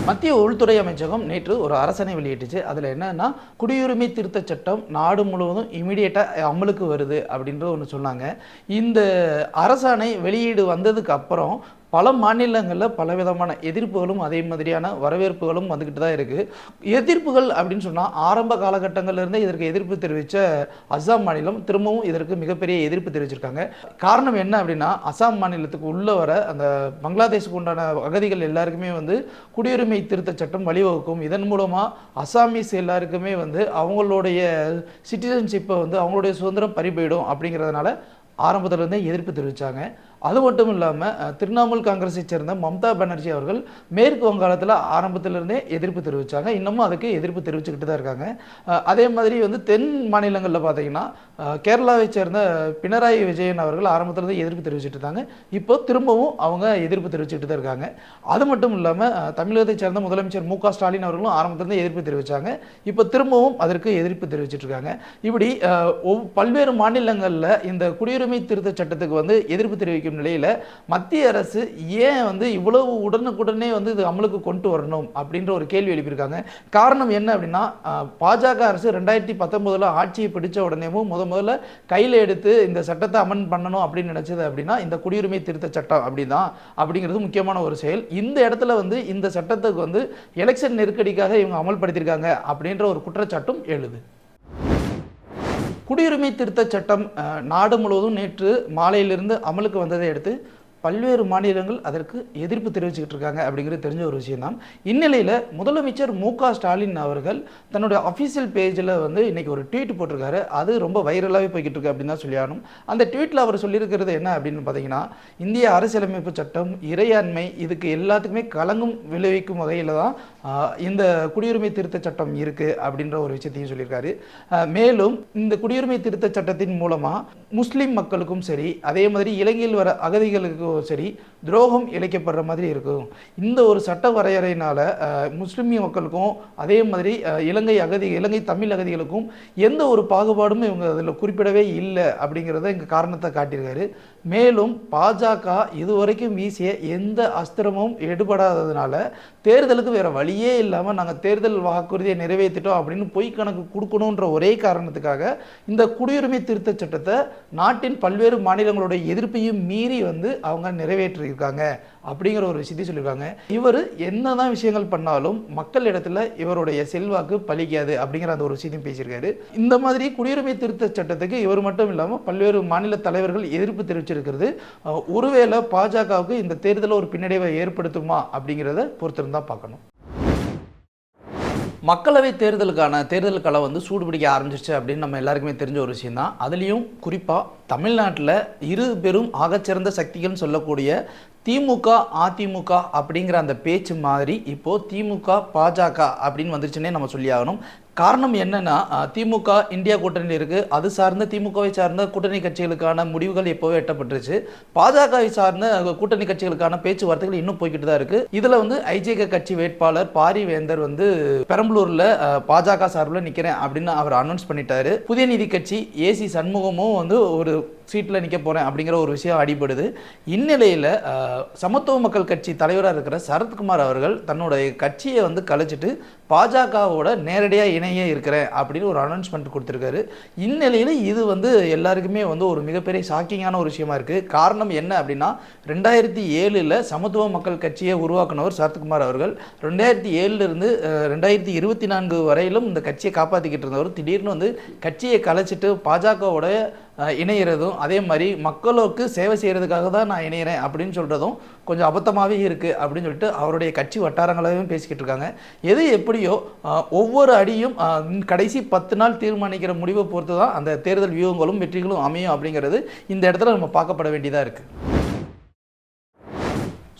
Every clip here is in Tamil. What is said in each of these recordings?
மத்திய உள்துறை அமைச்சகம் நேற்று ஒரு அரசனை வெளியிட்டுச்சு. அதில் என்னன்னா, குடியுரிமை திருத்தச் சட்டம் நாடு முழுவதும் இமிடியேட்டாக அமலுக்கு வருது அப்படின்ற ஒன்று சொன்னாங்க. இந்த அரசாணை வெளியீடு வந்ததுக்கு அப்புறம் பல மாநிலங்களில் பலவிதமான எதிர்ப்புகளும் அதே மாதிரியான வரவேற்புகளும் வந்துக்கிட்டு தான் இருக்குது. எதிர்ப்புகள் அப்படின்னு சொன்னால் ஆரம்ப காலகட்டங்கள்லேருந்தே இதற்கு எதிர்ப்பு தெரிவித்த அஸ்ஸாம் மாநிலம் திரும்பவும் இதற்கு மிகப்பெரிய எதிர்ப்பு தெரிவிச்சிருக்காங்க. காரணம் என்ன அப்படின்னா, அஸ்ஸாம் மாநிலத்துக்கு உள்ளே வர அந்த பங்களாதேஷுக்கு உண்டான அகதிகள் எல்லாருக்குமே குடியுரிமை திருத்த சட்டம் வழிவகுக்கும். இதன் மூலமாக அஸ்ஸாமீஸ் எல்லாருக்குமே அவங்களுடைய சிட்டிசன்ஷிப்பை அவங்களுடைய சுதந்திரம் பறிபோயிடும் அப்படிங்கிறதுனால ஆரம்பத்திலிருந்தே எதிர்ப்பு தெரிவித்தாங்க. அது மட்டும் இல்லாமல் திரிணாமுல் காங்கிரஸை சேர்ந்த மம்தா பானர்ஜி அவர்கள் மேற்கு வங்காளத்தில் ஆரம்பத்திலிருந்தே எதிர்ப்பு தெரிவித்தாங்க. இன்னமும் அதுக்கு எதிர்ப்பு தெரிவிச்சுக்கிட்டு தான் இருக்காங்க. அதே மாதிரி தென் மாநிலங்களில் பார்த்தீங்கன்னா கேரளாவை சேர்ந்த பினராயி விஜயன் அவர்கள் ஆரம்பத்திலிருந்து எதிர்ப்பு தெரிவிச்சுட்டு இருந்தாங்க. இப்போ திரும்பவும் அவங்க எதிர்ப்பு தெரிவிச்சுட்டு தான் இருக்காங்க. அது மட்டும் இல்லாமல் தமிழகத்தை சேர்ந்த முதலமைச்சர் மு.க. ஸ்டாலின் அவர்களும் ஆரம்பத்திலிருந்து எதிர்ப்பு தெரிவித்தாங்க. இப்போ திரும்பவும் அதற்கு எதிர்ப்பு தெரிவிச்சுட்டு இருக்காங்க. இப்படி பல்வேறு மாநிலங்களில் இந்த குடியுரிமை திருத்த சட்டத்துக்கு எதிர்ப்பு தெரிவிக்கும் நிலையில் மத்திய அரசு ஏன் இவ்வளவு உடனுக்குடனே இது அமலுக்கு கொண்டு வரணும் அப்படின்ற ஒரு கேள்வி எழுப்பியிருக்காங்க. காரணம் என்ன அப்படின்னா, பாஜக அரசு 2019 ஆட்சியை பிடிச்ச உடனேவும் முதல்ல கையில் எடுத்து இந்த சட்டத்தை அமன் பண்ணணும் அப்படின்னு நினைச்சது அப்படின்னா இந்த குடியுரிமை திருத்த சட்டம் அப்படிங்கிறது முக்கியமான ஒரு செயல். இந்த இடத்துல இந்த சட்டத்துக்கு எலெக்ஷன் நெருக்கடிக்காக இவங்க அமல்படுத்தியிருக்காங்க அப்படின்ற ஒரு குற்றச்சாட்டும் எழுது. குடியுரிமை திருத்தச் சட்டம் நாடு முழுவதும் நேற்று மாலையிலிருந்து அமலுக்கு வந்ததை அடுத்து பல்வேறு மாநிலங்கள் அதற்கு எதிர்ப்பு தெரிவிச்சுக்கிட்டு இருக்காங்க அப்படிங்கிறது தெரிஞ்ச ஒரு விஷயம்தான். இந்நிலையில் முதலமைச்சர் மு.க. ஸ்டாலின் அவர்கள் தன்னுடைய அஃபீஷியல் பேஜில் இன்னைக்கு ஒரு ட்வீட் போட்டிருக்காரு. அது ரொம்ப வைரலாகவே போய்கிட்டு இருக்கு அப்படின்னு தான் சொல்லி ஆகணும். அந்த ட்வீட்டில் அவர் சொல்லியிருக்கிறது என்ன அப்படின்னு பார்த்தீங்கன்னா, இந்திய அரசியலமைப்பு சட்டம் இறையாண்மை இதுக்கு எல்லாத்துக்குமே களங்கம் விளைவிக்கும் வகையில் தான் இந்த குடியுரிமை திருத்த சட்டம் இருக்குது அப்படின்ற ஒரு விஷயத்தையும் சொல்லியிருக்காரு. மேலும் இந்த குடியுரிமை திருத்த சட்டத்தின் மூலமாக முஸ்லீம் மக்களுக்கும் சரி, அதே மாதிரி இலங்கையில் வர அகதிகளுக்கும் சரி துரோகம் இழைக்கப்படுற மாதிரி இருக்கும். இந்த ஒரு சட்ட வரையறையினால முஸ்லிமிய மக்களுக்கும் அதே மாதிரி இலங்கை தமிழ் அகதிகளுக்கும் எந்த ஒரு பாகுபாடும் இவங்க அதில் குறிப்பிடவே இல்லை அப்படிங்கிறத இங்கே காரணத்தை காட்டியிருக்காரு. மேலும் பாஜக இதுவரைக்கும் வீசிய எந்த அஸ்திரமும் எடுபடாததுனால தேர்தலுக்கு வேற வழியே இல்லாமல் நாங்கள் தேர்தல் வாக்குறுதியை நிறைவேற்றிட்டோம் அப்படின்னு பொய் கணக்கு கொடுக்கணுன்ற ஒரே காரணத்துக்காக இந்த குடியுரிமை திருத்த சட்டத்தை நாட்டின் பல்வேறு மாநிலங்களுடைய எதிர்ப்பையும் மீறி அவங்க நிறைவேற்றியிருக்காங்க அப்படிங்கிற ஒரு விஷயத்தை சொல்லியிருக்காங்க. இவர் என்னதான் விஷயங்கள் பண்ணாலும் மக்கள் இடத்துல இவருடைய செல்வாக்கு பலிக்காது அப்படிங்கிற அந்த ஒரு விஷயத்தையும் பேசியிருக்காரு. இந்த மாதிரி குடியுரிமை திருத்த சட்டத்துக்கு இவர் மட்டும் இல்லாமல் பல்வேறு மாநில தலைவர்கள் எதிர்ப்பு தெரிவிச்சிருக்கிறது ஒருவேளை பாஜகவுக்கு இந்த தேர்தலில் ஒரு பின்னடைவை ஏற்படுத்துமா அப்படிங்கிறத பொறுத்திருந்தா பார்க்கணும். மக்களவை தேர்தலுக்கான தேர்தல் களம் சூடுபிடிக்க ஆரம்பிச்சிச்சு அப்படின்னு நம்ம எல்லாருக்குமே தெரிஞ்ச ஒரு விஷயம் தான். அதுலேயும் குறிப்பாக தமிழ்நாட்டில் இரு பெரும் ஆகச்சிறந்த சக்திகள்னு சொல்லக்கூடிய திமுக அதிமுக அப்படிங்கிற அந்த பேச்சு மாதிரி இப்போது திமுக பாஜக அப்படின்னு வந்துருச்சுன்னே நம்ம சொல்லி ஆகணும். காரணம் என்னன்னா, திமுக இந்தியா கூட்டணியில் இருக்குது. அது சார்ந்த திமுகவை சார்ந்த கூட்டணி கட்சிகளுக்கான முடிவுகள் எப்போவே எட்டப்பட்டுருச்சு. பாஜகவை சார்ந்த கூட்டணி கட்சிகளுக்கான பேச்சுவார்த்தைகள் இன்னும் போய்கிட்டு தான் இருக்குது. இதில் ஐஜேகே கட்சி வேட்பாளர் பாரிவேந்தர் பெரம்பலூரில் பாஜக சார்பில் நிற்கிறேன் அப்படின்னு அவர் அனௌன்ஸ் பண்ணிட்டாரு. புதிய நீதி கட்சி ஏசி சண்முகமும் ஒரு சீட்டில் நிற்க போகிறேன் அப்படிங்கிற ஒரு விஷயம் அடிபடுது. இந்நிலையில் சமத்துவ மக்கள் கட்சி தலைவராக இருக்கிற சரத்குமார் அவர்கள் தன்னுடைய கட்சியை கலைச்சிட்டு பாஜகவோட நேரடியாக இணைய இருக்கிறேன் அப்படின்னு ஒரு அனௌன்ஸ்மெண்ட் கொடுத்துருக்காரு. இந்நிலையில் இது எல்லாருக்குமே ஒரு மிகப்பெரிய ஷாக்கிங்கான ஒரு விஷயமா இருக்குது. காரணம் என்ன அப்படின்னா, 2007 சமத்துவ மக்கள் கட்சியை உருவாக்குனவர் சரத்குமார் அவர்கள் 2007 2024 வரையிலும் இந்த கட்சியை காப்பாற்றிக்கிட்டு இருந்தவர் திடீர்னு கட்சியை கலைச்சிட்டு பாஜகவோட இணைகிறதும் அதே மாதிரி மக்களுக்கு சேவை செய்கிறதுக்காக தான் நான் இணைகிறேன் அப்படின்னு சொல்கிறதும் கொஞ்சம் அபத்தமாகவே இருக்குது அப்படின்னு சொல்லிட்டு அவருடைய கட்சி வட்டாரங்களாகவும் பேசிக்கிட்டு இருக்காங்க. எது எப்படியோ ஒவ்வொரு அடியும் கடைசி 10 நாள் தீர்மானிக்கிற முடிவை பொறுத்து தான் அந்த தேர்தல் வியூகங்களும் வெற்றிகளும் அமையும் அப்படிங்கிறது இந்த இடத்துல நம்ம பார்க்கப்பட வேண்டியதாக இருக்குது.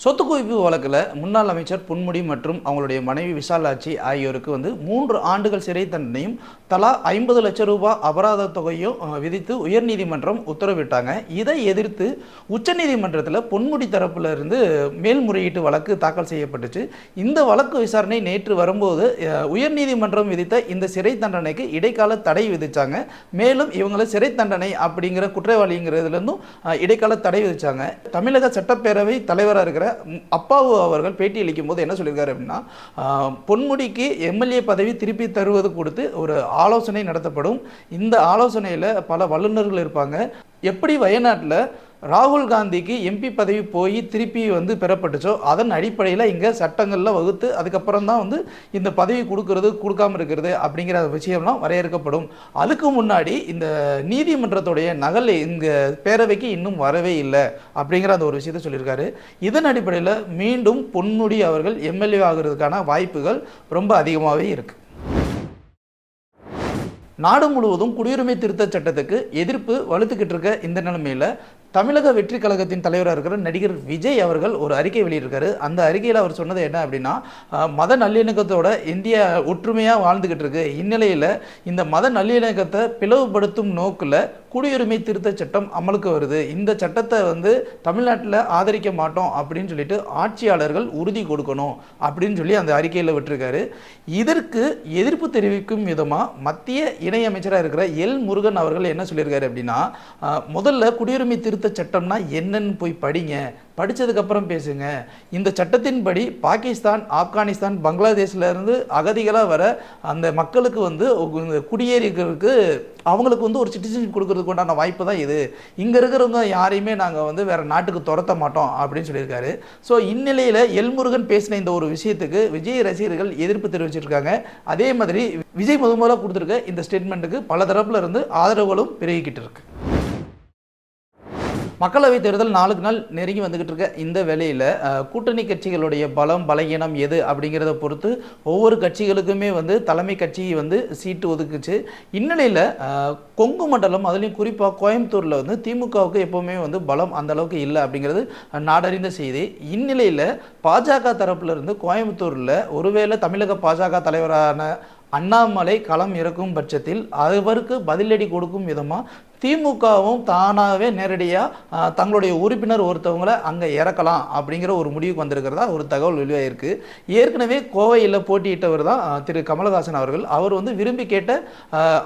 சொத்து குவிப்பு வழக்கில் முன்னாள் அமைச்சர் பொன்முடி மற்றும் அவங்களுடைய மனைவி விஷாலாட்சி ஆகியோருக்கு 3 ஆண்டுகள் சிறை தண்டனையும் தலா 50 லட்சம் ரூபாய் அபராத தொகையும் விதித்து உயர்நீதிமன்றம் உத்தரவிட்டாங்க. இதை எதிர்த்து உச்சநீதிமன்றத்தில் பொன்முடி தரப்பில் இருந்து மேல்முறையீட்டு வழக்கு தாக்கல் செய்யப்பட்டுச்சு. இந்த வழக்கு விசாரணை நேற்று வரும்போது உயர்நீதிமன்றம் விதித்த இந்த சிறை தண்டனைக்கு இடைக்கால தடை விதித்தாங்க. மேலும் இவங்களை சிறை தண்டனை அப்படிங்கிற குற்றவாளிங்கிறதுலேருந்தும் இடைக்கால தடை விதித்தாங்க. தமிழக சட்டப்பேரவை தலைவராக இருக்கிற அப்பாவு அவர்கள் பேட்டி அளிக்கும் போது என்ன சொல்லியிருக்காரு அப்படின்னா, பொன்முடிக்கு எம்எல்ஏ பதவி திருப்பி தருவது கொடுத்து ஒரு ஆலோசனை நடத்தப்படும். இந்த ஆலோசனையில் பல வல்லுநர்கள் இருப்பாங்க. எப்படி வயநாட்டில் ராகுல் காந்திக்கு எம்பி பதவி போய் திருப்பி பெறப்பட்டுச்சோ அதன் அடிப்படையில் இங்கே சட்டங்களில் வகுத்து அதுக்கப்புறம் தான் இந்த பதவி கொடுக்கறது கொடுக்காமல் இருக்கிறது அப்படிங்கிற விஷயம்லாம் வரையறுக்கப்படும். அதுக்கு முன்னாடி இந்த நீதிமன்றத்துடைய நகல் இங்கே பேரவைக்கு இன்னும் வரவே இல்லை அப்படிங்கிற அந்த ஒரு விஷயத்தை சொல்லியிருக்காரு. இதன் அடிப்படையில் மீண்டும் பொன்முடி அவர்கள் எம்எல்ஏ ஆகிறதுக்கான வாய்ப்புகள் ரொம்ப அதிகமாகவே இருக்குது. நாடு முழுவதும் குடியுரிமை திருத்தச் சட்டத்துக்கு எதிர்ப்பு வலுத்துக்கிட்டு இருக்க இந்த நிலைமையில் தமிழக வெற்றி கழகத்தின் தலைவராக இருக்கிற நடிகர் விஜய் அவர்கள் ஒரு அறிக்கை வெளியிட்டிருக்காரு. அந்த அறிக்கையில் அவர் சொன்னது என்ன அப்படின்னா, மத நல்லிணக்கத்தோட இந்தியா ஒற்றுமையாக வாழ்ந்துக்கிட்டு இருக்கு. இந்நிலையில் இந்த மத நல்லிணக்கத்தை பிளவுபடுத்தும் நோக்கில் குடியுரிமை திருத்தச் சட்டம் அமலுக்கு வருது. இந்த சட்டத்தை தமிழ்நாட்டில் ஆதரிக்க மாட்டோம் அப்படின்னு சொல்லிட்டு ஆட்சியாளர்கள் உறுதி கொடுக்கணும் அப்படின்னு சொல்லி அந்த அறிக்கையில் விட்டுருக்காரு. இதற்கு எதிர்ப்பு தெரிவிக்கும் விதமாக மத்திய இணையமைச்சராக இருக்கிற எல் முருகன் அவர்கள் என்ன சொல்லியிருக்காரு அப்படின்னா, முதல்ல குடியுரிமை திருத்த சட்டம்னா என்னன்னு போய் படிங்க, படித்ததுக்கப்புறம் பேசுங்க. இந்த சட்டத்தின்படி பாகிஸ்தான், ஆப்கானிஸ்தான், பங்களாதேஷ்ல இருந்து அகதிகளாக வர அந்த மக்களுக்கு குடியேறிக்கிறதுக்கு அவங்களுக்கு ஒரு சிட்டிசன்ஷிப் கொடுக்கறதுக்கு உண்டான வாய்ப்பு தான் இது. இங்கே இருக்கிறவங்க யாரையுமே நாங்கள் வேற நாட்டுக்கு துரத்த மாட்டோம் அப்படின்னு சொல்லியிருக்காரு. ஸோ இந்நிலையில் எல்முருகன் பேசின இந்த ஒரு விஷயத்துக்கு விஜய் ரசிகர்கள் எதிர்ப்பு தெரிவிச்சிருக்காங்க. அதே மாதிரி விஜய் முதல்ல கொடுத்துருக்க இந்த ஸ்டேட்மெண்ட்டுக்கு பல தரப்புல இருந்து ஆதரவுகளும் பெருகிக்கிட்டு இருக்கு. மக்களவைத் தேர்தல் நாளுக்கு நாள் நெருங்கி வந்துக்கிட்டு இருக்க இந்த வேளையில் கூட்டணி கட்சிகளுடைய பலம் பலகீனம் எது அப்படிங்கிறத பொறுத்து ஒவ்வொரு கட்சிகளுக்குமே தலைமை கட்சி சீட்டு ஒதுக்குச்சு. இந்நிலையில் கொங்கு மண்டலம் அதுலேயும் குறிப்பாக கோயம்புத்தூரில் திமுகவுக்கு எப்போவுமே பலம் அந்த அளவுக்கு இல்லை அப்படிங்கிறது நாடறிந்த செய்தி. இந்நிலையில் பாஜக தரப்புலேருந்து கோயம்புத்தூரில் ஒருவேளை தமிழக பாஜக தலைவரான அண்ணாமலை களம் இறக்கும் பட்சத்தில் அவருக்கு பதிலடி கொடுக்கும் விதமாக திமுகவும் தானாகவே நேரடியாக தங்களுடைய உறுப்பினர் ஒருத்தவங்களை அங்கே இறக்கலாம் அப்படிங்கிற ஒரு முடிவுக்கு வந்திருக்கிறதா ஒரு தகவல் வெளியாகிருக்கு. ஏற்கனவே கோவையில் போட்டியிட்டவர் தான் திரு கமலஹாசன் அவர்கள். அவர் விரும்பி கேட்ட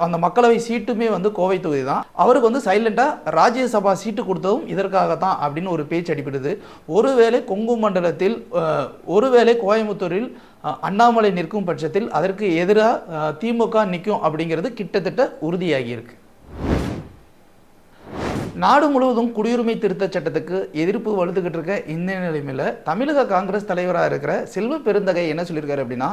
அந்த மக்களவை சீட்டுமே கோவை தொகுதி தான். அவருக்கு சைலண்டாக ராஜ்யசபா சீட்டு கொடுத்ததும் இதற்காகத்தான் அப்படின்னு ஒரு பேச்சு அடிப்படுது. ஒருவேளை கொங்கு மண்டலத்தில் ஒருவேளை கோயம்புத்தூரில் அண்ணாமலை நிற்கும் பட்சத்தில் அதற்கு எதிராக திமுக நிற்கும் அப்படிங்கிறது கிட்டத்தட்ட உறுதியாகியிருக்கு. நாடு முழுவதும் குடியுரிமை திருத்த சட்டத்துக்கு எதிர்ப்பு வலுத்துக்கிட்டு இருக்க இந்த நிலைமையில் தமிழக காங்கிரஸ் தலைவராக இருக்கிற செல்வ பெருந்தகை என்ன சொல்லியிருக்காரு அப்படின்னா,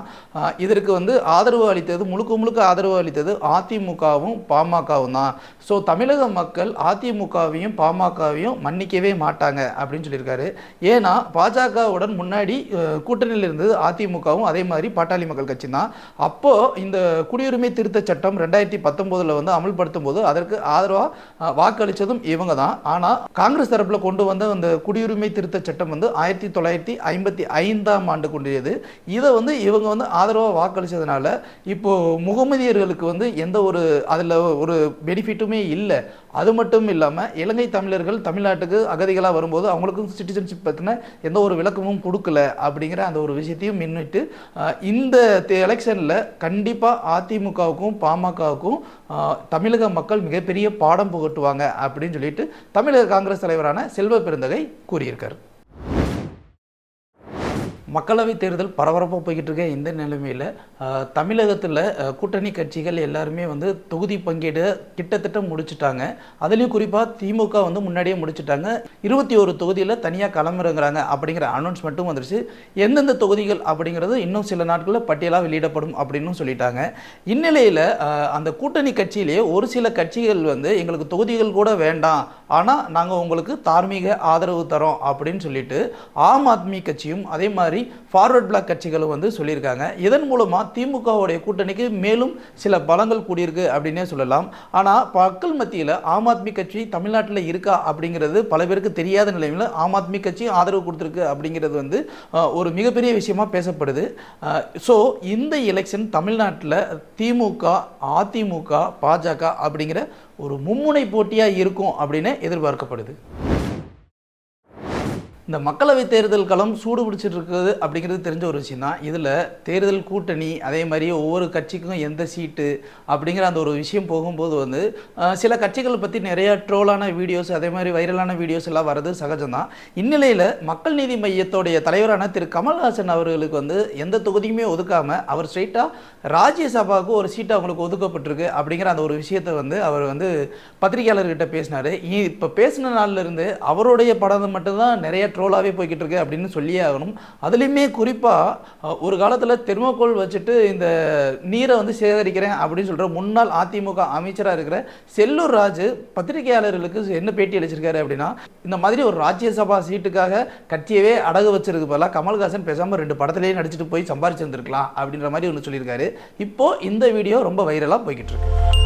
இதற்கு ஆதரவு அளித்தது முழுக்க ஆதரவு அளித்தது அதிமுகவும் பாமகவும் தான். ஸோ தமிழக மக்கள் அதிமுகவையும் பாமகவையும் மன்னிக்கவே மாட்டாங்க அப்படின்னு சொல்லியிருக்காரு. ஏன்னா பாஜகவுடன் முன்னாடி கூட்டணியில் இருந்தது அதிமுகவும் அதே மாதிரி பாட்டாளி மக்கள் கட்சி தான். அப்போது இந்த குடியுரிமை திருத்த சட்டம் 2019 அமல்படுத்தும் போது அதற்கு ஆதரவாக வாக்களித்ததும் இவங்க தான். ஆனால் காங்கிரஸ் தரப்பில் கொண்டு வந்த அந்த குடியுரிமை திருத்த சட்டம் 1955ஆம் ஆண்டு கொண்டியது. இதை இவங்க ஆதரவாக வாக்களித்ததுனால இப்போ முகமதியர்களுக்கு எந்த ஒரு அதில் ஒரு பெனிஃபிட்டுமே இல்லை. அது மட்டும் இல்லாமல் இலங்கை தமிழர்கள் தமிழ்நாட்டுக்கு அகதிகளாக வரும்போது அவங்களுக்கும் சிட்டிசன்ஷிப் பற்றின எந்த ஒரு விளக்கமும் கொடுக்கல அப்படிங்கிற அந்த ஒரு விஷயத்தையும் முன்னிட்டு இந்த எலெக்ஷனில் கண்டிப்பாக அதிமுகவுக்கும் பாமகவுக்கும் தமிழக மக்கள் மிகப்பெரிய பாடம் புகட்டுவாங்க அப்படின்னு சொல்லிட்டு தமிழக காங்கிரஸ் தலைவரான செல்வ பெருந்தகை கூறியிருக்கார். மக்களவை தேர்தல் பரபரப்பாக போய்கிட்டு இருக்க இந்த நிலைமையில் தமிழகத்தில் கூட்டணி கட்சிகள் எல்லாருமே தொகுதி பங்கீடு கிட்டத்தட்ட முடிச்சுட்டாங்க. அதுலேயும் குறிப்பாக திமுக முன்னாடியே முடிச்சுட்டாங்க. 21 தொகுதியில் தனியாக களமிறங்குறாங்க அப்படிங்கிற அனௌன்ஸ்மெண்ட்டும் வந்துருச்சு. எந்தெந்த தொகுதிகள் அப்படிங்கிறது இன்னும் சில நாட்களில் பட்டியலாக வெளியிடப்படும் அப்படின்னு சொல்லிட்டாங்க. இந்நிலையில் அந்த கூட்டணி கட்சியிலேயே ஒரு சில கட்சிகள் எங்களுக்கு தொகுதிகள் கூட வேண்டாம், ஆனால் நாங்கள் உங்களுக்கு தார்மீக ஆதரவு தரோம் அப்படின்னு சொல்லிட்டு ஆம் ஆத்மி கட்சியும் அதே மாதிரி ஃபார்வர்ட் பிளாக் கட்சிகளும் சொல்லியிருக்காங்க. இதன் மூலமாக திமுகவுடைய கூட்டணிக்கு மேலும் சில பலங்கள் கூடியிருக்கு அப்படின்னே சொல்லலாம். ஆனால் மக்கள் மத்தியில் ஆம் ஆத்மி கட்சி தமிழ்நாட்டில் இருக்கா அப்படிங்கிறது பல பேருக்கு தெரியாத நிலையில் ஆம் ஆத்மி கட்சி ஆதரவு கொடுத்துருக்கு அப்படிங்கிறது ஒரு மிகப்பெரிய விஷயமா பேசப்படுது. ஸோ இந்த எலெக்ஷன் தமிழ்நாட்டில் திமுக, அதிமுக, பாஜக அப்படிங்கிற ஒரு மும்முனை போட்டியாக இருக்கும் அப்படின்னு எதிர்பார்க்கப்படுது. இந்த மக்களவை தேர்தல் களம் சூடு பிடிச்சிட்டு இருக்குது அப்படிங்கிறது தெரிஞ்ச ஒரு விஷயம் தான். இதில் தேர்தல் கூட்டணி அதே மாதிரி ஒவ்வொரு கட்சிக்கும் எந்த சீட்டு அப்படிங்கிற அந்த ஒரு விஷயம் போகும்போது வந்து சில கட்சிகளை பற்றி நிறைய ட்ரோலான வீடியோஸ் அதே மாதிரி வைரலான வீடியோஸ் எல்லாம் வர்றது சகஜம்தான். இந்நிலையில் மக்கள் நீதி மையத்தோடைய தலைவரான திரு கமல்ஹாசன் அவர்களுக்கு வந்து எந்த தொகுதியுமே ஒதுக்காமல் அவர் ஸ்ட்ரெயிட்டாக ராஜ்யசபாவுக்கு ஒரு சீட்டு அவங்களுக்கு ஒதுக்கப்பட்டிருக்கு அப்படிங்கிற அந்த ஒரு விஷயத்தை வந்து அவர் வந்து பத்திரிகையாளர்கிட்ட பேசினார். இப்போ பேசின நாள்ல இருந்து அவருடைய படம் மட்டும்தான் நிறைய ட்ரோலாகவே போய்கிட்டு இருக்கு அப்படின்னு சொல்லியே ஆகணும். அதுலேயுமே குறிப்பாக ஒரு காலத்தில் தெர்மோகோல் வச்சுட்டு இந்த நீரை வந்து சேகரிக்கிறேன் அப்படின்னு சொல்கிற முன்னாள் அதிமுக அமைச்சராக இருக்கிற செல்லூர் ராஜு பத்திரிகையாளர்களுக்கு என்ன பேட்டி அளிச்சிருக்காரு அப்படின்னா, இந்த மாதிரி ஒரு ராஜ்யசபா சீட்டுக்காக கட்சியவே அடகு வச்சிருக்கு போல கமல்ஹாசன் பேசாமல் 2 படத்திலேயே நடிச்சுட்டு போய் சம்பாரிச்சு வந்திருக்கலாம் அப்படின்ற மாதிரி ஒன்று சொல்லியிருக்காரு. இப்போ இந்த வீடியோ ரொம்ப வைரலாக போய்கிட்டு இருக்கு.